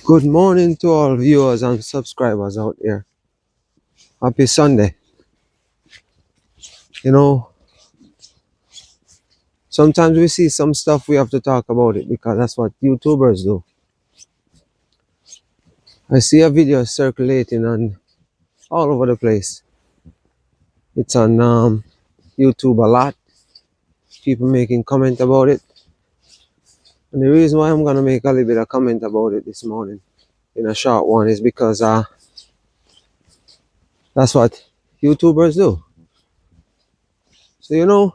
Good morning to all viewers and subscribers out there. Happy Sunday. You know, sometimes we see some stuff we have to talk about it because that's what YouTubers do. I see a video circulating on all over the place. It's on YouTube a lot. People making comment about it. And the reason why I'm gonna make a little bit of comment about it this morning in a short one is because that's what YouTubers do. So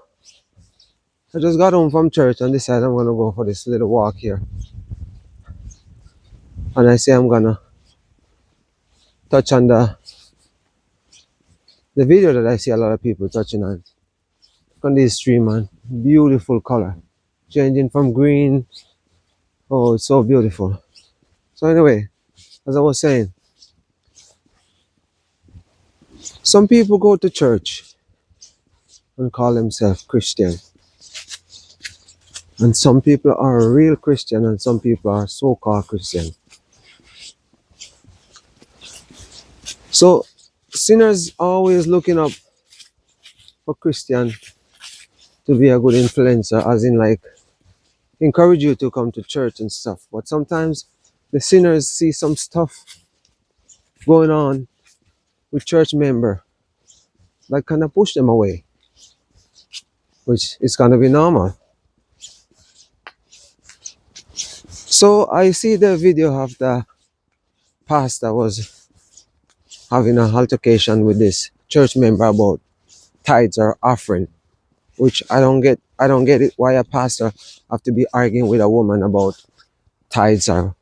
I just got home from church and decided I'm gonna go for this little walk here. And I say I'm gonna touch on the video that I see a lot of people touching on this tree, man. Beautiful color. Changing from green. Oh, it's so beautiful. So anyway, as I was saying, some people go to church and call themselves Christian. And some people are a real Christian and some people are so-called Christian. So sinners always looking up for Christian to be a good influencer, as in like encourage you to come to church and stuff. But sometimes the sinners see some stuff going on with church member that kind of push them away, which is gonna be normal. So I see the video of the pastor was having an altercation with this church member about tithes or offering, which I don't get. I don't get it why a pastor have to be arguing with a woman about tithes or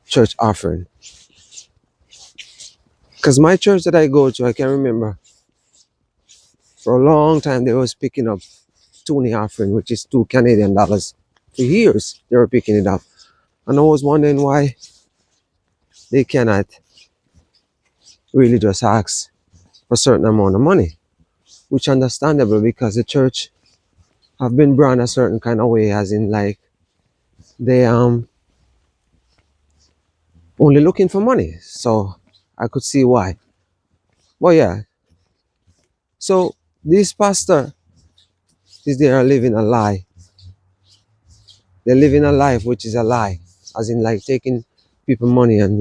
church offering. Because my church that I go to, I can remember for a long time they was picking up toonie offering, which is $2 Canadian. For years they were picking it up. And I was wondering why they cannot really just ask for a certain amount of money, which understandable because the church have been brand a certain kind of way, as in like they only looking for money. So I could see why. But yeah, so this pastor is there living a lie. They're living a life which is a lie, as in like taking people money and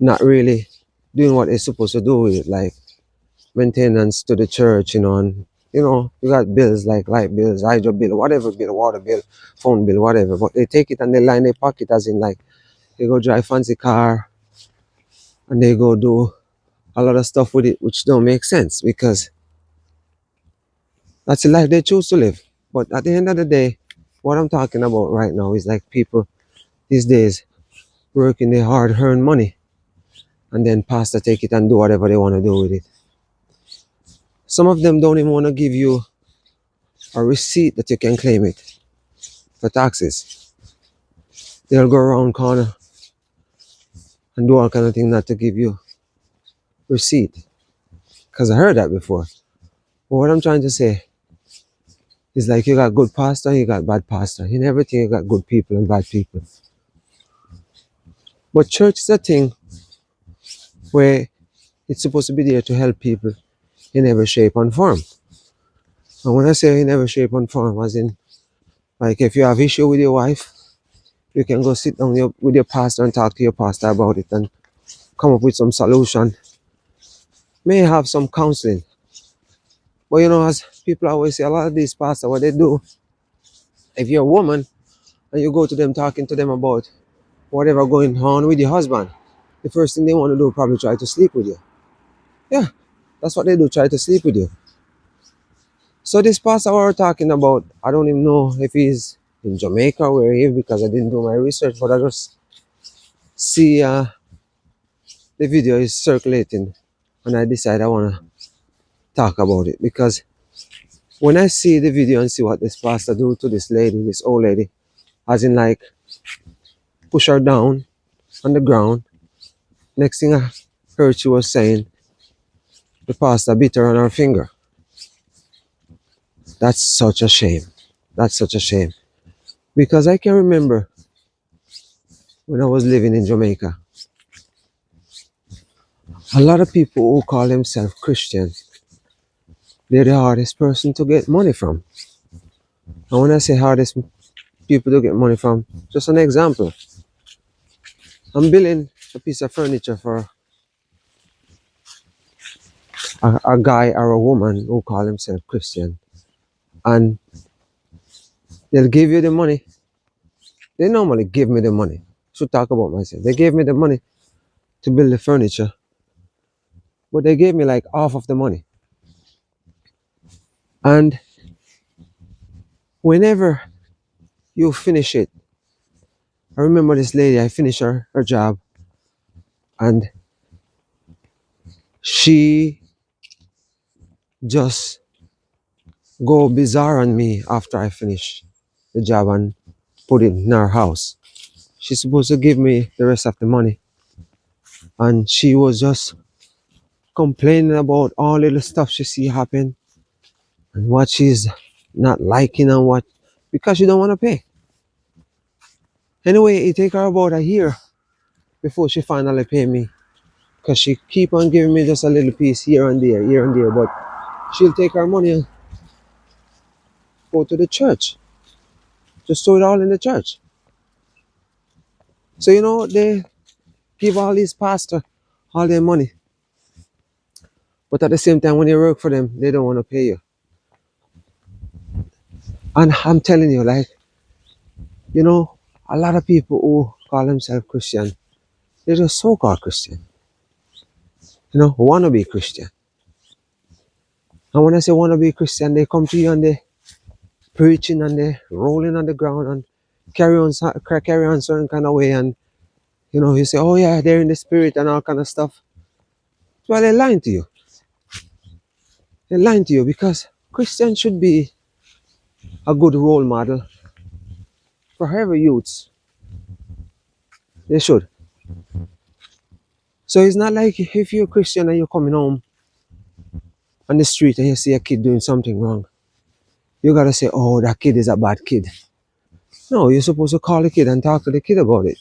not really doing what they're supposed to do with it, like maintenance to the church, and you got bills like light bills, hydro bill, whatever bill, water bill, phone bill, whatever. But they take it and they line their pocket, as in like they go drive fancy car and they go do a lot of stuff with it, which don't make sense because that's the life they choose to live. But at the end of the day, what I'm talking about right now is like people these days working their hard-earned money and then pastor take it and do whatever they want to do with it. Some of them don't even want to give you a receipt that you can claim it for taxes. They'll go around corner and do all kind of things not to give you receipt. Because I heard that before. But what I'm trying to say is like you got good pastor, you got bad pastor. In everything you got good people and bad people. But church is a thing where it's supposed to be there to help people in every shape and form. And when I say in every shape and form, as in like if you have issue with your wife, you can go sit down with your pastor and talk to your pastor about it and come up with some solution. May have some counseling. But as people always say, a lot of these pastors, what they do, if you're a woman and you go to them talking to them about whatever going on with your husband, the first thing they want to do probably try to sleep with you. Yeah, that's what they do, try to sleep with you. So this pastor we're talking about, I don't even know if he's in Jamaica where he is because I didn't do my research, but I just see the video is circulating and I decide I want to talk about it because when I see the video and see what this pastor do to this lady, this old lady, as in like push her down on the ground. Next thing I heard she was saying, the pastor beat her on her finger. That's such a shame. That's such a shame. Because I can remember when I was living in Jamaica. A lot of people who call themselves Christians, they're the hardest person to get money from. And when I say hardest people to get money from, just an example. I'm building a piece of furniture for a guy or a woman who call himself Christian. And they'll give you the money. They normally give me the money. Should talk about myself. They gave me the money to build the furniture, but they gave me like half of the money. And whenever you finish it, I remember this lady, I finished her job, and she just go bizarre on me after I finish the job and put it in her house. She's supposed to give me the rest of the money, and she was just complaining about all the stuff she see happen and what she's not liking and what, because she don't want to pay. Anyway, it take her about a year before she finally pay me, because she keep on giving me just a little piece here and there, but she'll take her money and go to the church, just throw it all in the church. So they give all these pastors all their money, but at the same time, when you work for them, they don't want to pay you. And I'm telling you, like, a lot of people who call themselves Christian, they're just so-called Christian, wanna be Christian. And when I say wanna be Christian, they come to you and they preaching and they rolling on the ground and carry on certain kind of way, and you say, oh yeah, they're in the spirit and all kind of stuff. Well, they're lying to you. They're lying to you, because Christians should be a good role model for every youths. They should. So it's not like if you're a Christian and you're coming home on the street and you see a kid doing something wrong, you gotta say, oh, that kid is a bad kid. No, you're supposed to call the kid and talk to the kid about it.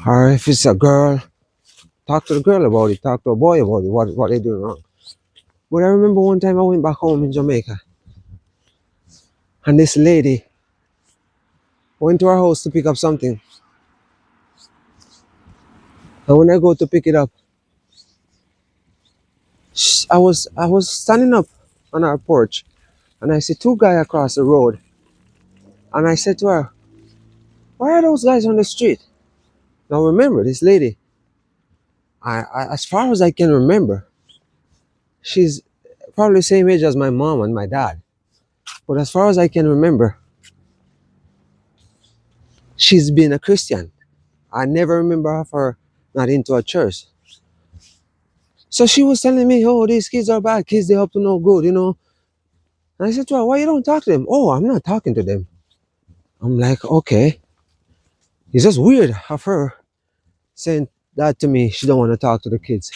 Or if it's a girl, talk to the girl about it, talk to a boy about it, what they're doing wrong. But I remember one time I went back home in Jamaica, and this lady went to her house to pick up something. And when I go to pick it up, I was standing up on our porch, and I see two guys across the road. And I said to her, why are those guys on the street? Now remember, this lady, as far as I can remember, she's probably the same age as my mom and my dad. But as far as I can remember, she's been a Christian. I never remember of her not into a church. So she was telling me, oh, these kids are bad kids, they up to no good. And I said to her, why you don't talk to them? Oh, I'm not talking to them. I'm like, okay. It's just weird of her saying that to me. She don't want to talk to the kids.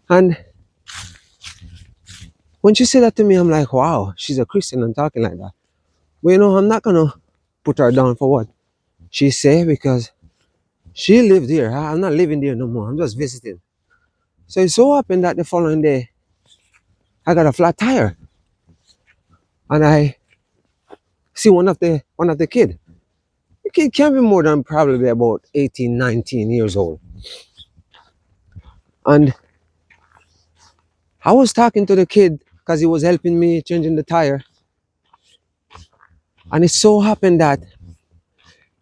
And when she said that to me, I'm like, wow, she's a Christian and talking like that. But I'm not gonna put her down for what she say, because she lived here. I'm not living there no more. I'm just visiting. So it so happened that the following day, I got a flat tire, and I see one of the kid. The kid can't be more than probably about 18, 19 years old. And I was talking to the kid because he was helping me changing the tire. And it so happened that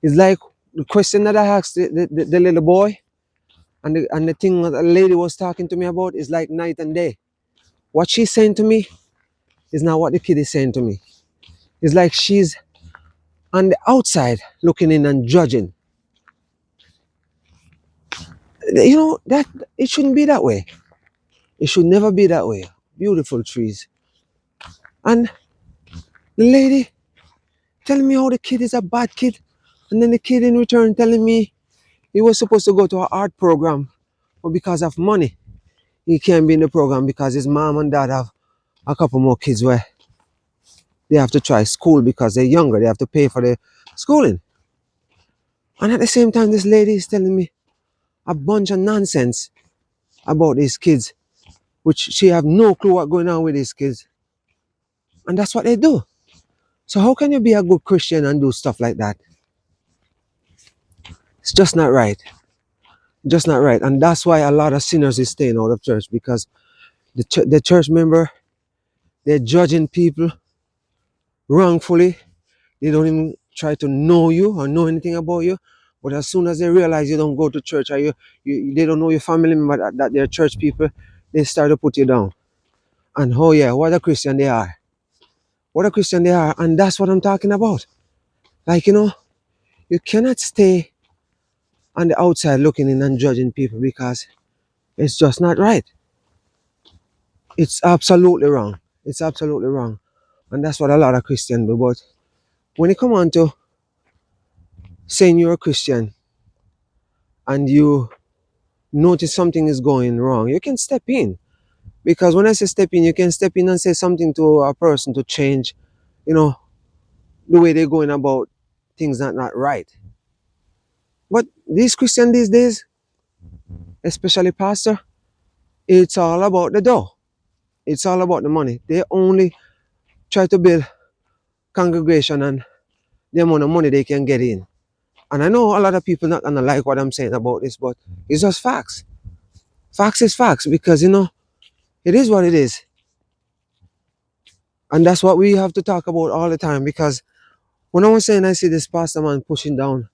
it's like the question that I asked the little boy, and the thing that the lady was talking to me about is like night and day. What she's saying to me is not what the kid is saying to me. It's like she's on the outside looking in and judging. That it shouldn't be that way. It should never be that way. Beautiful trees. And the lady telling me how the kid is a bad kid. And then the kid in return telling me he was supposed to go to an art program, but because of money, he can't be in the program because his mom and dad have a couple more kids where they have to try school because they're younger. They have to pay for the schooling. And at the same time, this lady is telling me a bunch of nonsense about these kids, which she have no clue what going on with these kids. And that's what they do. So how can you be a good Christian and do stuff like that? It's just not right. Just not right. And that's why a lot of sinners is staying out of church, because the church member, they're judging people wrongfully. They don't even try to know you or know anything about you. But as soon as they realize you don't go to church, or they don't know your family member, that they're church people, they start to put you down. And oh yeah, what a Christian they are. What a Christian they are. And that's what I'm talking about. Like, you cannot stay on the outside looking in and judging people, because it's just not right. It's absolutely wrong. It's absolutely wrong. And that's what a lot of Christians do. But when it comes on to saying you're a Christian and you notice something is going wrong, you can step in. Because when I say step in, you can step in and say something to a person to change, you know, the way they're going about things not right. But these Christians these days, especially pastor, it's all about the dough. It's all about the money. They only try to build congregation and the amount of money they can get in. And I know a lot of people not gonna like what I'm saying about this, but it's just facts. Facts is facts, because it is what it is. And that's what we have to talk about all the time, because when I was saying I see this pastor man pushing down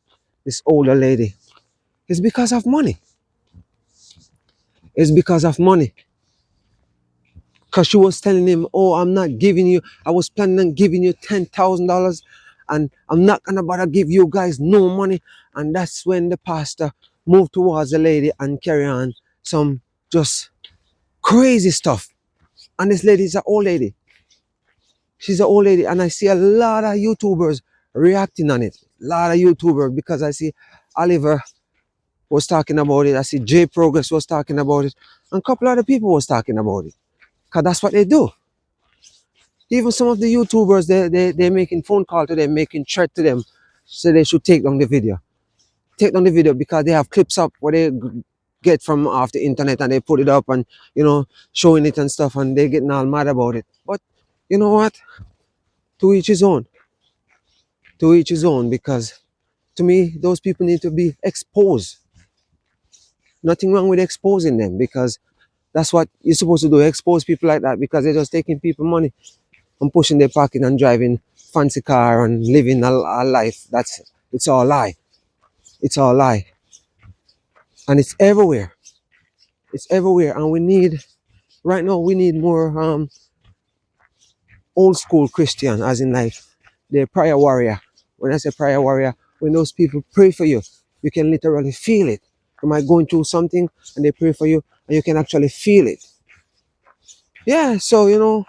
this older lady, it's because of money. It's because of money. Because she was telling him, oh, I'm not giving you, I was planning on giving you $10,000, and I'm not gonna bother give you guys no money. And that's when the pastor moved towards the lady and carry on some just crazy stuff. And this lady is an old lady. She's an old lady, and I see a lot of YouTubers reacting on it. A lot of YouTubers, because I see Oliver was talking about it. I see J Progress was talking about it, and a couple other people was talking about it. Cause that's what they do. Even some of the YouTubers, they're making phone call to them, making threat to them, so they should take down the video. Take down the video, because they have clips up where they get from off the internet, and they put it up and showing it and stuff, and they're getting all mad about it. But you know what? To each his own. To each his own, because to me, those people need to be exposed. Nothing wrong with exposing them, because that's what you're supposed to do, expose people like that, because they're just taking people money and pushing their pocket and driving fancy car and living a life. It's all lie. It's all lie. And it's everywhere. It's everywhere. And right now, we need more old school Christian, as in like the prayer warrior. When I say prayer warrior, when those people pray for you, you can literally feel it. You might going through something and they pray for you and you can actually feel it. Yeah, so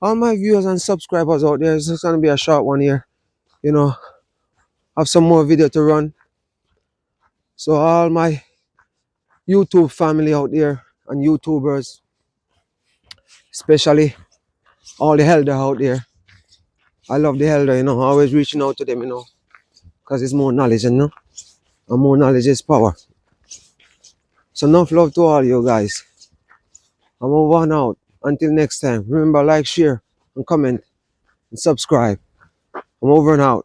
all my viewers and subscribers out there, it's just gonna be a short one here. You know, have some more video to run. So all my YouTube family out there and YouTubers, especially all the elder out there. I love the elder, always reaching out to them, because it's more knowledge, and more knowledge is power. So enough love to all you guys. I'm over and out. Until next time, remember, like, share, and comment, and subscribe. I'm over and out.